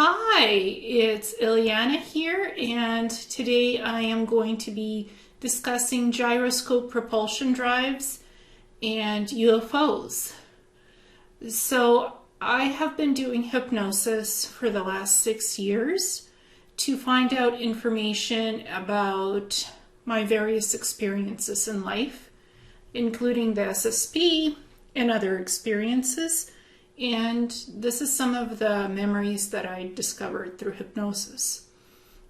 Hi, it's Ileana here, and today I am going to be discussing gyroscope propulsion drives and UFOs. So I have been doing hypnosis for the last 6 years to find out information about my various experiences in life, including the SSP and other experiences. And this is some of the memories that I discovered through hypnosis.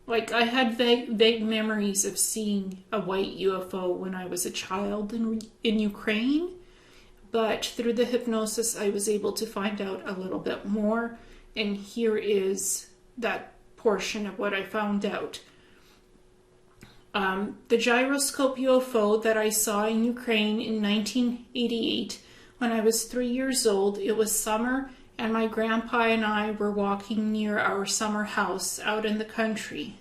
Like, I had vague memories of seeing a white UFO when I was a child in Ukraine, but through the hypnosis I was able to find out a little bit more, and here is that portion of what I found out. The gyroscope UFO that I saw in Ukraine in 1988, when I was 3 years old, it was summer, and my grandpa and I were walking near our summer house out in the country.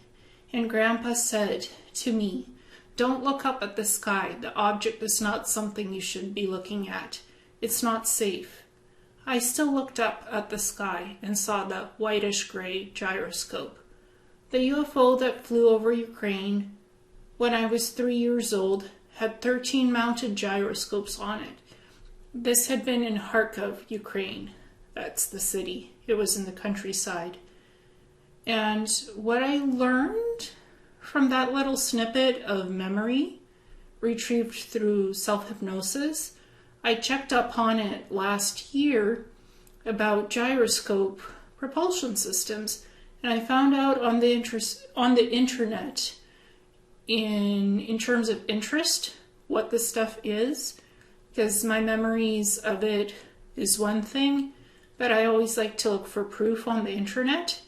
And Grandpa said to me, "Don't look up at the sky. The object is not something you should be looking at. It's not safe." I still looked up at the sky and saw the whitish-gray gyroscope. The UFO that flew over Ukraine when I was 3 years old had 13 mounted gyroscopes on it. This had been in Kharkiv, Ukraine. That's the city. It was in the countryside. And what I learned from that little snippet of memory, retrieved through self-hypnosis, I checked up on it last year about gyroscope propulsion systems, and I found out on the internet in terms of interest what this stuff is. Because my memories of it is one thing, but I always like to look for proof on the internet.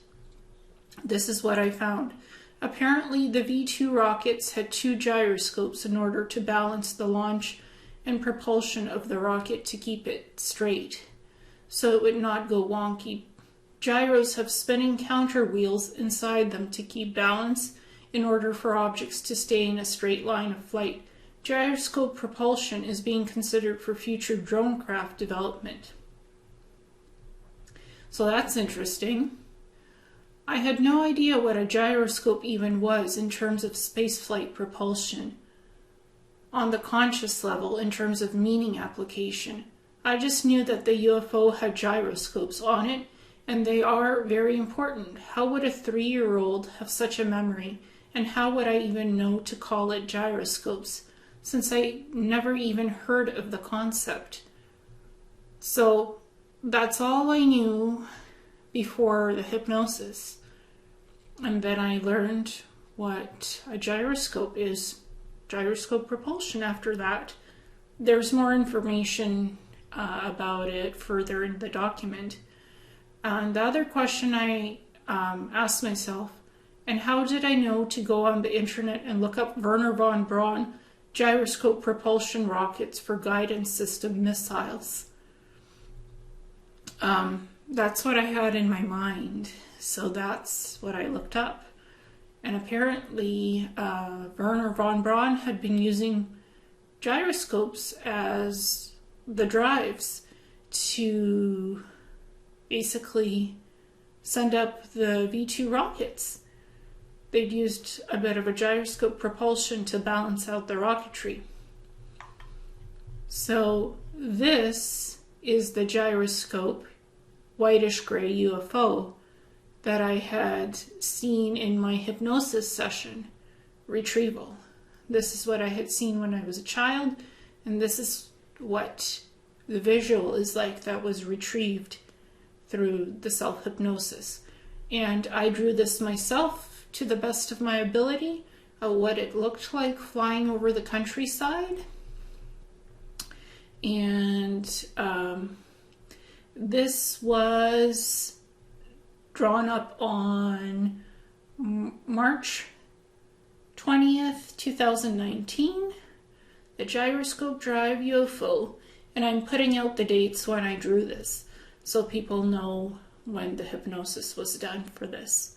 This is what I found. Apparently the V2 rockets had 2 gyroscopes in order to balance the launch and propulsion of the rocket to keep it straight, so it would not go wonky. Gyros have spinning counter wheels inside them to keep balance in order for objects to stay in a straight line of flight. Gyroscope propulsion is being considered for future drone craft development. So that's interesting. I had no idea what a gyroscope even was in terms of spaceflight propulsion. On the conscious level, in terms of meaning application, I just knew that the UFO had gyroscopes on it, and they are very important. How would a 3-year-old have such a memory, and how would I even know to call it gyroscopes, since I never even heard of the concept? So that's all I knew before the hypnosis. And then I learned what a gyroscope is, gyroscope propulsion after that. There's more information about it further in the document. And the other question I asked myself, and how did I know to go on the internet and look up Wernher von Braun gyroscope propulsion rockets for guidance system missiles? That's what I had in my mind, so that's what I looked up. And apparently Wernher von Braun had been using gyroscopes as the drives to basically send up the V2 rockets. They'd used a bit of a gyroscope propulsion to balance out the rocketry. So this is the gyroscope whitish-gray UFO that I had seen in my hypnosis session retrieval. This is what I had seen when I was a child, and this is what the visual is like that was retrieved through the self-hypnosis. And I drew this myself to the best of my ability of what it looked like flying over the countryside. And this was drawn up on March 20th, 2019, the Gyroscope Drive UFO, and I'm putting out the dates when I drew this so people know when the hypnosis was done for this.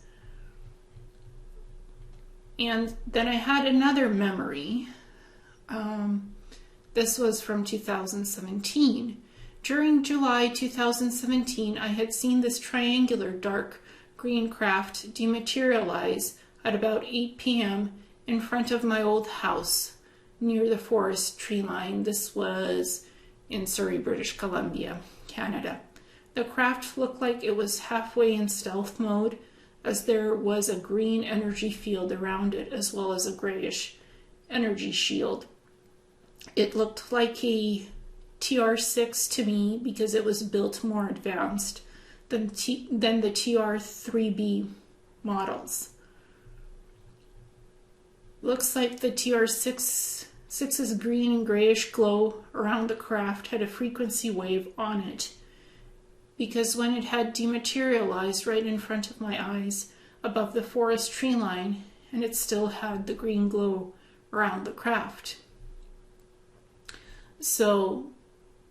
And then I had another memory. This was from 2017. During July 2017, I had seen this triangular dark green craft dematerialize at about 8 p.m. in front of my old house near the forest tree line. This was in Surrey, British Columbia, Canada. The craft looked like it was halfway in stealth mode, as there was a green energy field around it as well as a grayish energy shield. It looked like a TR6 to me because it was built more advanced than the TR3B models. Looks like the TR6's green and grayish glow around the craft had a frequency wave on it, because when it had dematerialized right in front of my eyes above the forest tree line, and it still had the green glow around the craft. So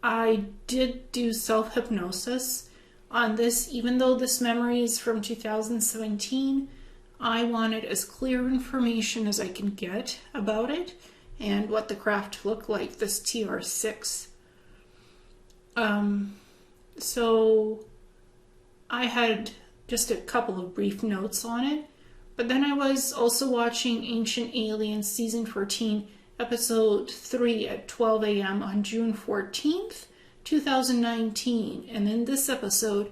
I did do self-hypnosis on this. Even though this memory is from 2017, I wanted as clear information as I can get about it and what the craft looked like, this TR6. So I had just a couple of brief notes on it, but then I was also watching Ancient Aliens Season 14, Episode 3 at 12 a.m. on June 14th, 2019. And in this episode,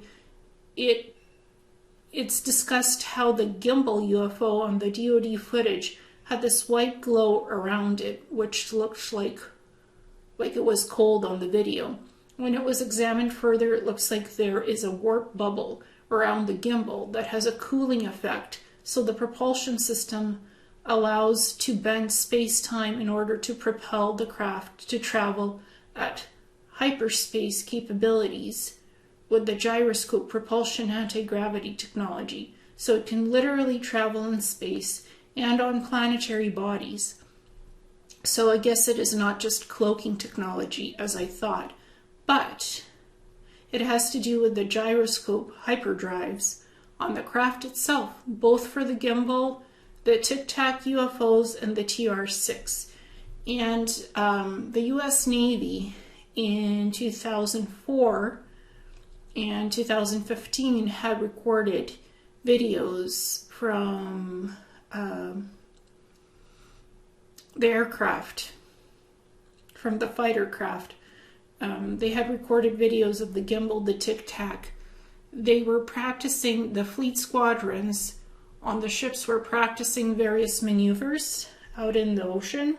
it's discussed how the gimbal UFO on the DoD footage had this white glow around it, which looked like it was cold on the video. When it was examined further, it looks like there is a warp bubble around the gimbal that has a cooling effect, so the propulsion system allows to bend space-time in order to propel the craft to travel at hyperspace capabilities with the gyroscope propulsion anti-gravity technology, so it can literally travel in space and on planetary bodies. So I guess it is not just cloaking technology as I thought, but it has to do with the gyroscope hyperdrives on the craft itself, both for the gimbal, the Tic Tac UFOs, and the TR6. And the US Navy in 2004 and 2015 had recorded videos from the aircraft, from the fighter craft. They had recorded videos of the gimbal, the Tic Tac. They were practicing, the fleet squadrons on the ships were practicing various maneuvers out in the ocean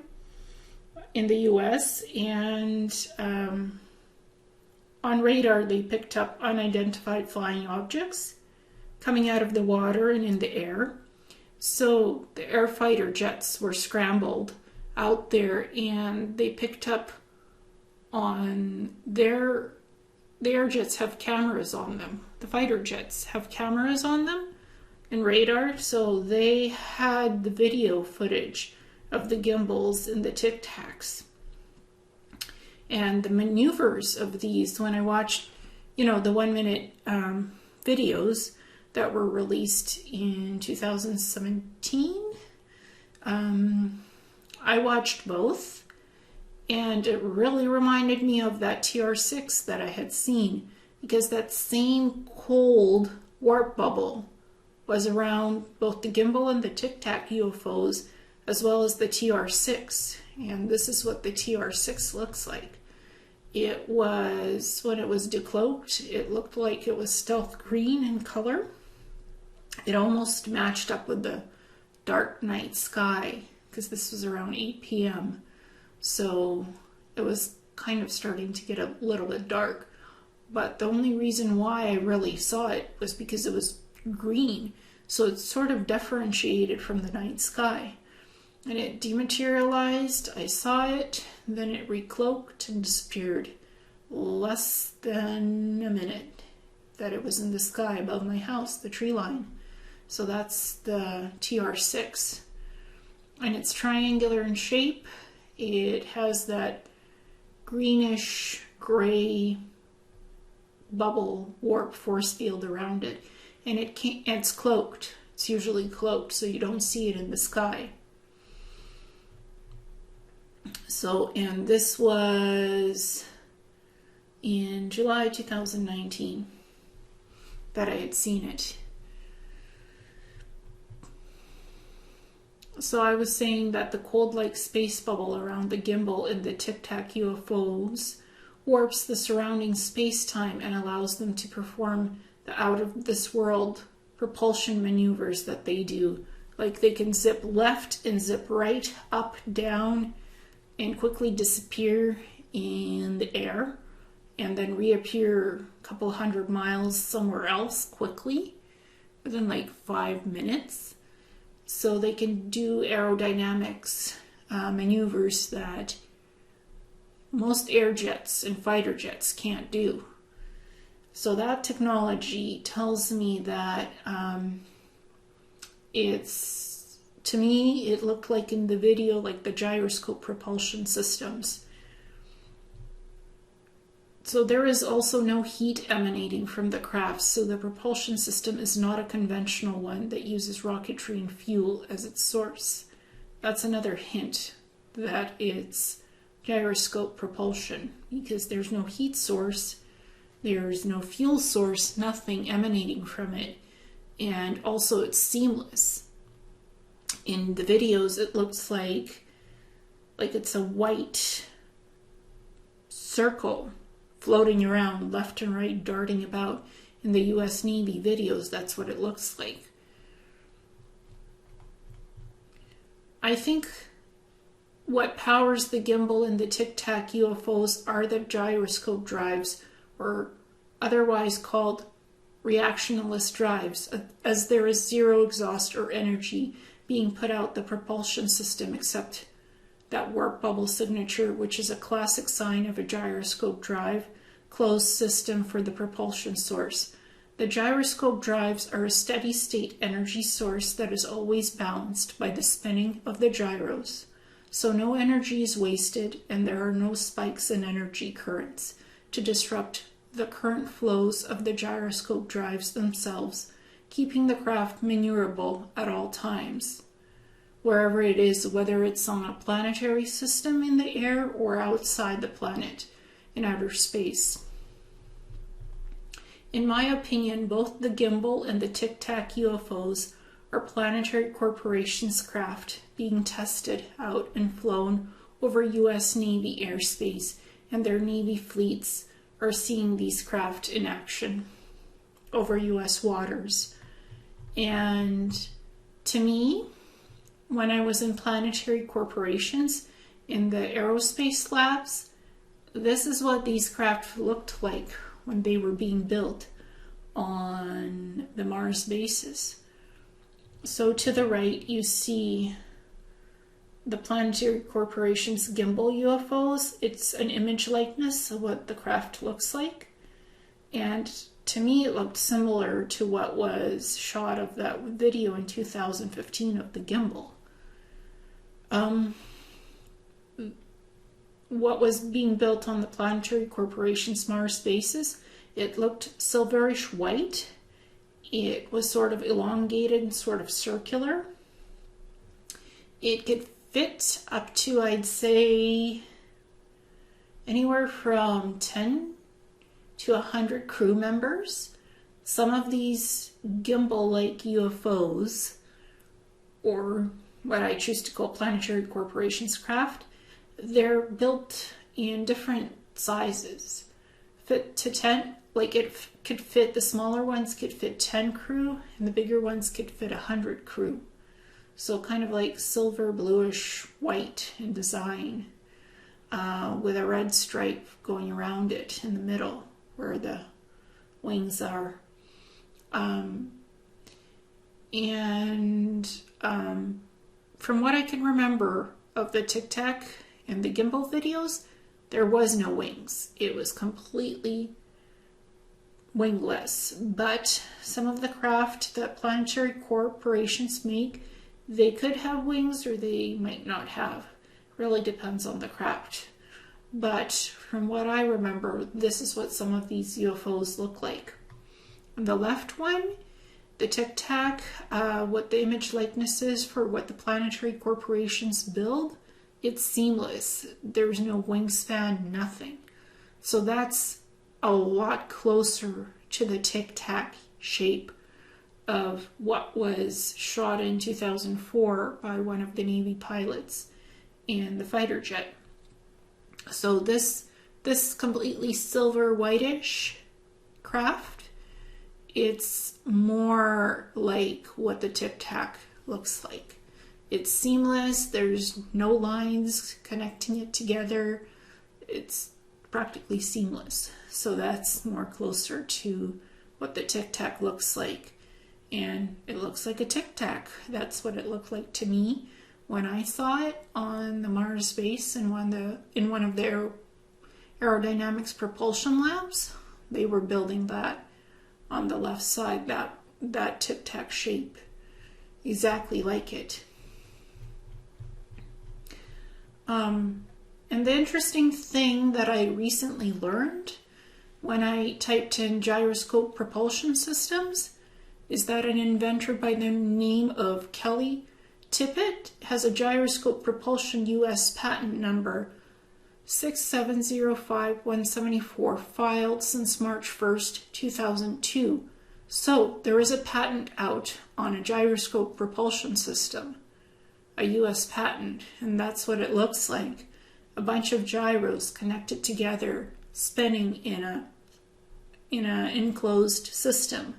in the US, and on radar they picked up unidentified flying objects coming out of the water and in the air. So the air fighter jets were scrambled out there, and they picked up on the air jets have cameras on them. The fighter jets have cameras on them and radar, so they had the video footage of the gimbals and the Tic Tacs. And the maneuvers of these, when I watched, the 1 minute videos that were released in 2017, I watched both. And it really reminded me of that TR6 that I had seen, because that same cold warp bubble was around both the gimbal and the Tic Tac UFOs, as well as the TR6. And this is what the TR6 looks like. It was, when it was decloaked, it looked like it was stealth green in color. It almost matched up with the dark night sky, because this was around 8 p.m. So it was kind of starting to get a little bit dark. But the only reason why I really saw it was because it was green. So it sort of differentiated from the night sky. And it dematerialized, I saw it, then it recloaked and disappeared. Less than a minute that it was in the sky above my house, the tree line. So that's the TR6. And it's triangular in shape. It has that greenish gray bubble warp force field around it, and it's cloaked. It's usually cloaked, so you don't see it in the sky. So, and this was in July 2019 that I had seen it. So I was saying that the cold-like space bubble around the gimbal in the Tic Tac UFOs warps the surrounding space-time and allows them to perform the out-of-this-world propulsion maneuvers that they do. Like they can zip left and zip right, up, down, and quickly disappear in the air, and then reappear a couple hundred miles somewhere else quickly within like 5 minutes. So they can do aerodynamics maneuvers that most air jets and fighter jets can't do. So that technology tells me that to me, it looked like in the video, like the gyroscope propulsion systems. So there is also no heat emanating from the craft, so the propulsion system is not a conventional one that uses rocketry and fuel as its source. That's another hint that it's gyroscope propulsion, because there's no heat source, there's no fuel source, nothing emanating from it, and also it's seamless. In the videos, it looks like it's a white circle floating around left and right, darting about. In the US Navy videos, that's what it looks like. I think what powers the gimbal in the Tic Tac UFOs are the gyroscope drives, or otherwise called reactionless drives, as there is zero exhaust or energy being put out the propulsion system except that warp bubble signature, which is a classic sign of a gyroscope drive closed system for the propulsion source. The gyroscope drives are a steady state energy source that is always balanced by the spinning of the gyros. So no energy is wasted and there are no spikes in energy currents to disrupt the current flows of the gyroscope drives themselves, keeping the craft maneuverable at all times, wherever it is, whether it's on a planetary system in the air or outside the planet in outer space. In my opinion, both the gimbal and the Tic Tac UFOs are Planetary Corporations Craft being tested out and flown over US Navy airspace, and their Navy fleets are seeing these craft in action over US waters. And to me, when I was in Planetary Corporations in the aerospace labs, this is what these craft looked like when they were being built on the Mars bases. So to the right, you see the Planetary Corporations gimbal UFOs. It's an image likeness of what the craft looks like. And to me, it looked similar to what was shot of that video in 2015 of the gimbal. What was being built on the Planetary Corporations Mars bases, it looked silverish white. It was sort of elongated and sort of circular. It could fit up to, I'd say, anywhere from 10 to 100 crew members. Some of these gimbal-like UFOs, or what I choose to call Planetary Corporations Craft, they're built in different sizes. Fit to 10, like it could fit, the smaller ones could fit 10 crew, and the bigger ones could fit 100 crew. So kind of like silver, bluish, white in design, with a red stripe going around it in the middle where the wings are. From what I can remember of the Tic Tac and the gimbal videos, there was no wings. It was completely wingless. But some of the craft that Planetary Corporations make, they could have wings or they might not have. Really depends on the craft. But from what I remember, this is what some of these UFOs look like. On the left one, the Tic Tac, what the image likeness is for what the Planetary Corporations build, it's seamless. There's no wingspan, nothing. So that's a lot closer to the Tic Tac shape of what was shot in 2004 by one of the Navy pilots in the fighter jet. So this completely silver whitish craft, it's more like what the Tic Tac looks like. It's seamless, there's no lines connecting it together. It's practically seamless. So that's more closer to what the Tic Tac looks like. And it looks like a Tic Tac. That's what it looked like to me when I saw it on the Mars base in one of their aerodynamics propulsion labs. They were building that on the left side, that Tic Tac shape, exactly like it. And the interesting thing that I recently learned when I typed in gyroscope propulsion systems is that an inventor by the name of Kelly Tippett has a gyroscope propulsion US patent number 6705174 filed since March 1st, 2002. So there is a patent out on a gyroscope propulsion system, a US patent, and that's what it looks like. A bunch of gyros connected together, spinning in a enclosed system.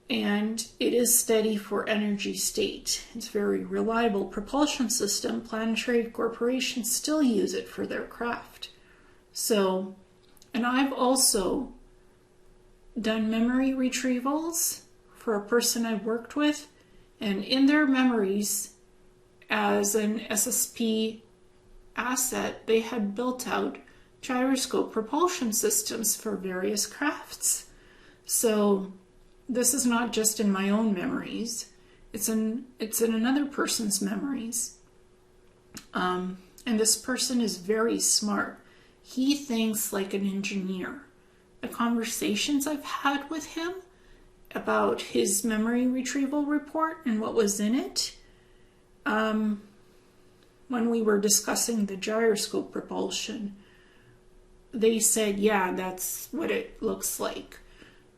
And it is steady for energy state. It's a very reliable propulsion system. Planetary Corporations still use it for their craft. So, and I've also done memory retrievals for a person I've worked with, and in their memories as an SSP asset, they had built out gyroscope propulsion systems for various crafts. So this is not just in my own memories, it's in another person's memories. And this person is very smart. He thinks like an engineer. The conversations I've had with him about his memory retrieval report and what was in it, when we were discussing the gyroscope propulsion, they said, yeah, that's what it looks like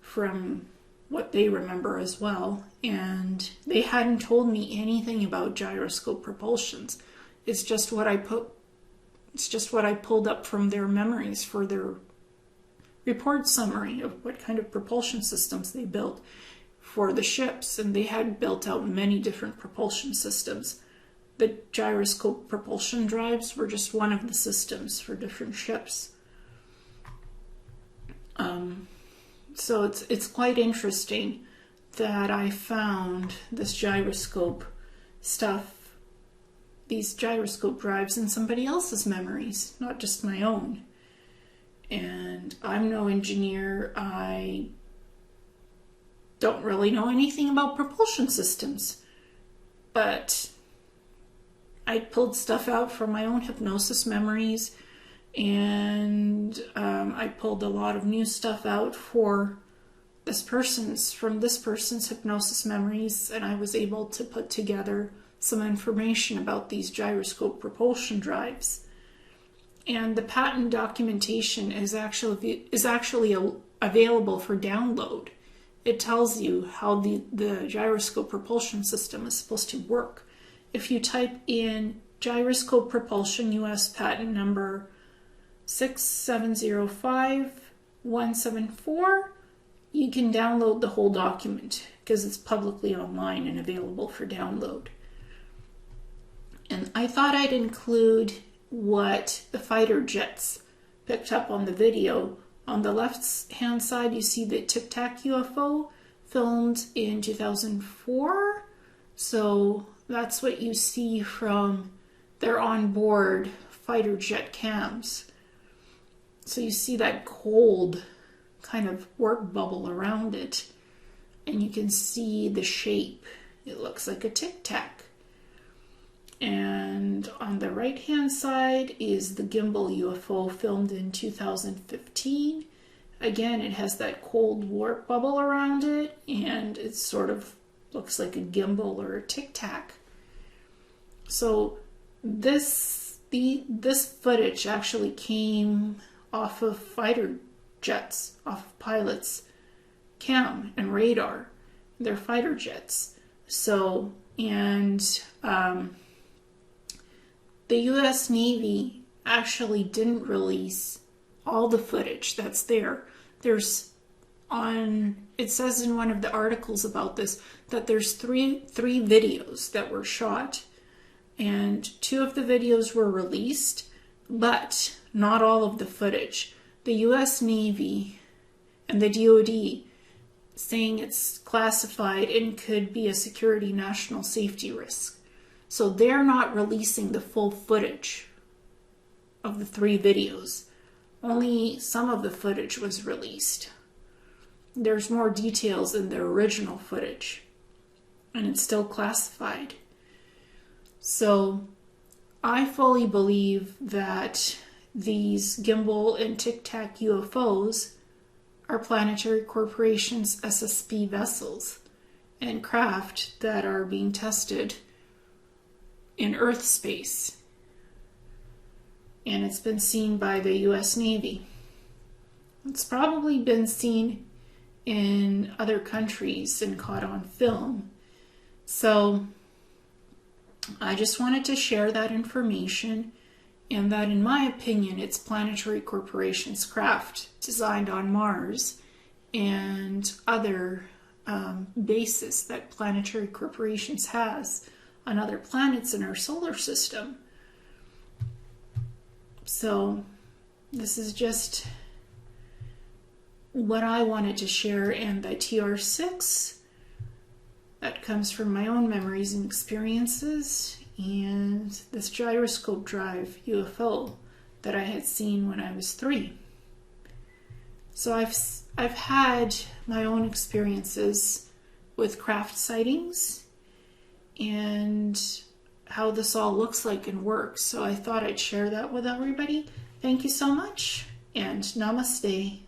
from what they remember as well. And they hadn't told me anything about gyroscope propulsions. It's just what I pulled up from their memories for their report summary of what kind of propulsion systems they built for the ships. And they had built out many different propulsion systems. The Gyroscope Propulsion Drives were just one of the systems for different ships. So it's quite interesting that I found this gyroscope stuff, these gyroscope drives in somebody else's memories, not just my own. And I'm no engineer. I don't really know anything about propulsion systems, but I pulled stuff out from my own hypnosis memories, and I pulled a lot of new stuff out from this person's hypnosis memories, and I was able to put together some information about these gyroscope propulsion drives. And the patent documentation is actually available for download. It tells you how the gyroscope propulsion system is supposed to work. If you type in gyroscope propulsion US patent number 6705174, you can download the whole document because it's publicly online and available for download. And I thought I'd include what the fighter jets picked up on the video. On the left hand side, you see the Tic Tac UFO filmed in 2004. So that's what you see from their onboard fighter jet cams. So you see that cold kind of work bubble around it, and you can see the shape. It looks like a Tic Tac. And on the right hand side is the gimbal UFO filmed in 2015. Again, it has that cold warp bubble around it, and it sort of looks like a gimbal or a Tic Tac. So this footage actually came off of fighter jets, off of pilots' cam and radar. They're fighter jets. So, and the U.S. Navy actually didn't release all the footage that's there. It says in one of the articles about this that there's three videos that were shot, and 2 of the videos were released, but not all of the footage. The U.S. Navy and the DoD saying it's classified and could be a security national safety risk. So they're not releasing the full footage of the 3 videos. Only some of the footage was released. There's more details in the original footage, and it's still classified. So I fully believe that these gimbal and tic-tac UFOs are Planetary Corporations SSB vessels and craft that are being tested in Earth space. And it's been seen by the U.S. Navy. It's probably been seen in other countries and caught on film. So I just wanted to share that information, and that in my opinion it's Planetary Corporations Craft designed on Mars and other bases that Planetary Corporations has on other planets in our solar system. So this is just what I wanted to share, and the TR6 that comes from my own memories and experiences, and this gyroscope drive UFO that I had seen when I was 3. So I've had my own experiences with craft sightings and how this all looks like and works. So I thought I'd share that with everybody. Thank you so much, and namaste.